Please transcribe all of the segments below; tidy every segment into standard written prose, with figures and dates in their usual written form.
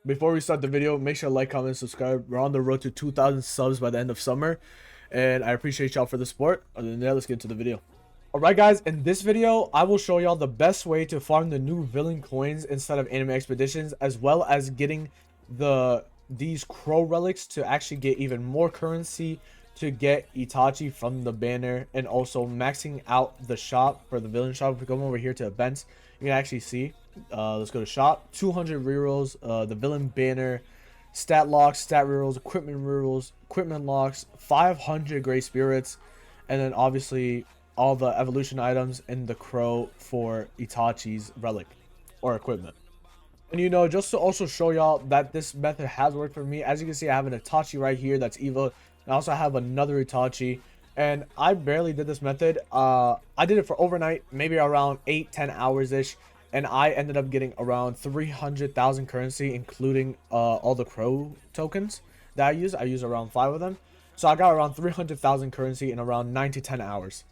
Before we start the video, make sure to like, comment, and subscribe. We're on the road to 2,000 subs by the end of summer, and I appreciate y'all for the support. Other than that, let's get into the video. Alright guys, in this video, I will show y'all the best way to farm the new villain coins instead of anime expeditions, as well as getting these crow relics to actually get even more currency to get Itachi from the banner, and also maxing out the shop for the villain shop. If we come over here to events, you can actually see, let's go to shop, 200 rerolls, the villain banner, stat locks, stat rerolls, equipment locks, 500 gray spirits, and then obviously all the evolution items in the crow for Itachi's relic or equipment. And you know, just to also show y'all that this method has worked for me, as you can see, I have an Itachi right here that's Evo. I also have another Itachi, and I barely did this method. I did it for overnight, maybe around 8-10 hours ish, and I ended up getting around 300,000 currency, including all the crow tokens that I use. I use around 5 of them, so I got around 300,000 currency in around 9 to 10 hours.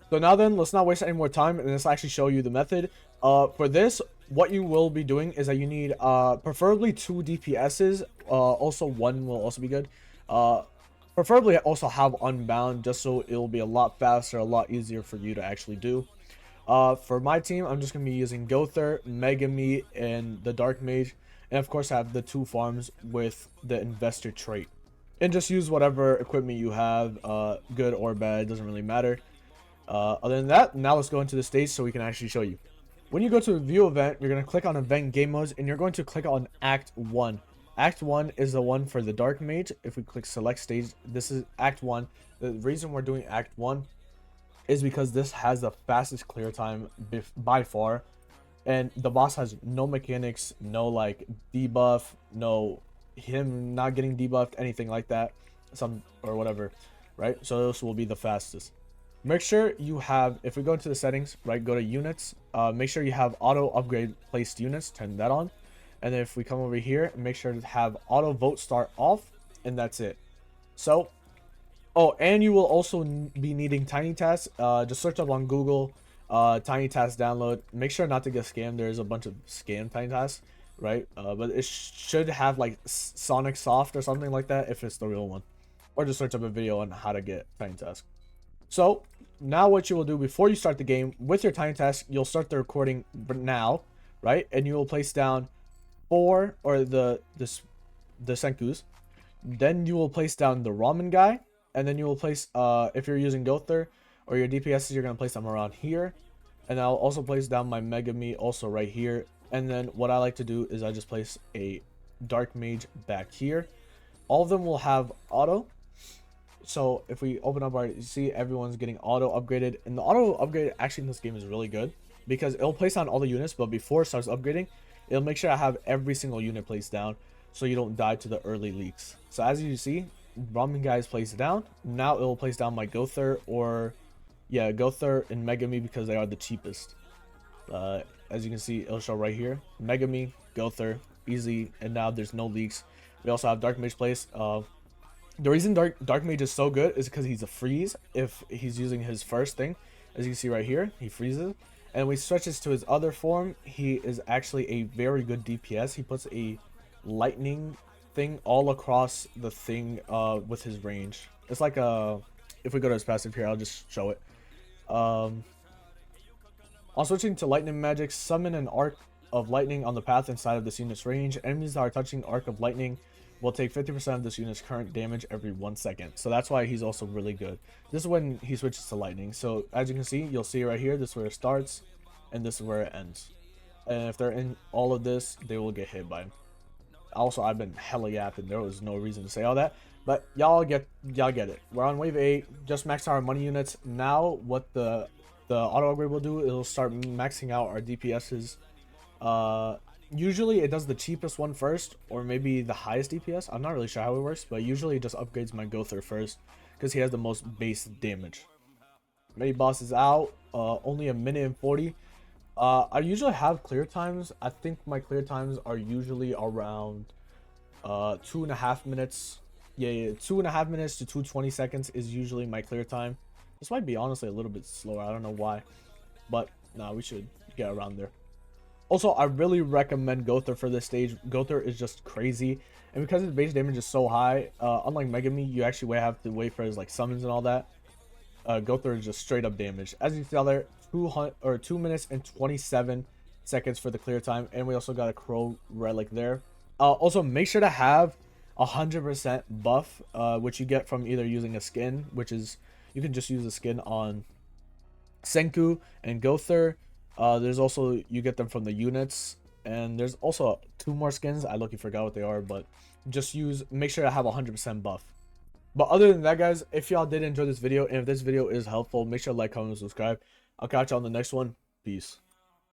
So now then, let's not waste any more time, and let's actually show you the method. For this, what you will be doing is that you need preferably 2 DPSs. Also 1 will also be good. Preferably also have unbound, just so it will be a lot faster, a lot easier for you to actually do. For my team, I'm just going to be using Gother, Megami, and the Dark Mage. And of course, I have the 2 farms with the investor trait. And just use whatever equipment you have, good or bad, doesn't really matter. Other than that, now let's go into the stage so we can actually show you. When you go to a view event, you're going to click on event game modes, and you're going to click on Act 1. Act 1 is the one for the Dark Mage. If we click select stage, this is Act 1. The reason we're doing Act 1 is because this has the fastest clear time by far. And the boss has no mechanics, no like debuff, no him not getting debuffed, anything like that. Or whatever, right? So this will be the fastest. Make sure you have, if we go into the settings, right, go to units, make sure you have auto upgrade placed units, turn that on. And then if we come over here, make sure to have auto vote start off, and that's it. So, oh, and you will also be needing tiny tasks. Just search up on Google, tiny task download. Make sure not to get scammed. There's a bunch of scam tiny tasks, right? But it should have like Sonic Soft or something like that if it's the real one. Or just search up a video on how to get tiny task. So now what you will do before you start the game with your tiny task, you'll start the recording now, right? And you will place down 4 or the senkus. Then you will place down the ramen guy, and then you will place if you're using Gother or your DPSs, you're gonna place them around here. And I'll also place down my Megami also right here. And then what I like to do is I just place a Dark Mage back here. All of them will have auto. So if we open up our, you see everyone's getting auto upgraded, and the auto upgrade actually in this game is really good because it'll place down all the units, but before it starts upgrading, it'll make sure I have every single unit placed down so you don't die to the early leaks. So as you see, ramen guy is placed down. Now it will place down my Gother, or yeah, Gother and Megami, because they are the cheapest. As you can see, it'll show right here, Megami, Gother, easy, and now there's no leaks. We also have Dark Mage placed. The reason Dark Mage is so good is because he's a freeze if he's using his first thing. As you can see right here, he freezes. And when he switches to his other form, he is actually a very good DPS. He puts a lightning thing all across the thing with his range. It's like a... If we go to his passive here, I'll just show it. On switching to lightning magic, summon an arc of lightning on the path inside of this unit's range. Enemies that are touching arc of lightning will take 50% of this unit's current damage every 1 second. So that's why he's also really good. This is when he switches to lightning. So as you can see, you'll see right here, this is where it starts, and this is where it ends. And if they're in all of this, they will get hit by him. Also, I've been hella yapping. There was no reason to say all that, but y'all get it. We're on wave 8, just maxed our money units. Now what the auto upgrade will do, it'll start maxing out our DPSs. Usually it does the cheapest one first, or maybe the highest DPS. I'm not really sure how it works, but usually it just upgrades my Gother first because he has the most base damage. Many bosses out, only a minute and 40. I usually have clear times. I think my clear times are usually around 2.5 minutes. Yeah, 2.5 minutes to 2:20 seconds is usually my clear time. This might be honestly a little bit slower. I don't know why, but nah, we should get around there. Also, I really recommend Gother for this stage. Gother is just crazy, and because his base damage is so high, unlike Megami, you actually have to wait for his like summons and all that. Gother is just straight up damage. As you see out there, 2 minutes and 27 seconds for the clear time, and we also got a crow relic there. Also, make sure to have 100% buff, which you get from either using a skin, which is you can just use a skin on Senku and Gother. There's also you get them from the units, and there's also 2 more skins. I lucky forgot what they are, but just make sure to have 100% buff. But other than that, guys, if y'all did enjoy this video and if this video is helpful, make sure to like, comment, and subscribe. I'll catch you on the next one. Peace.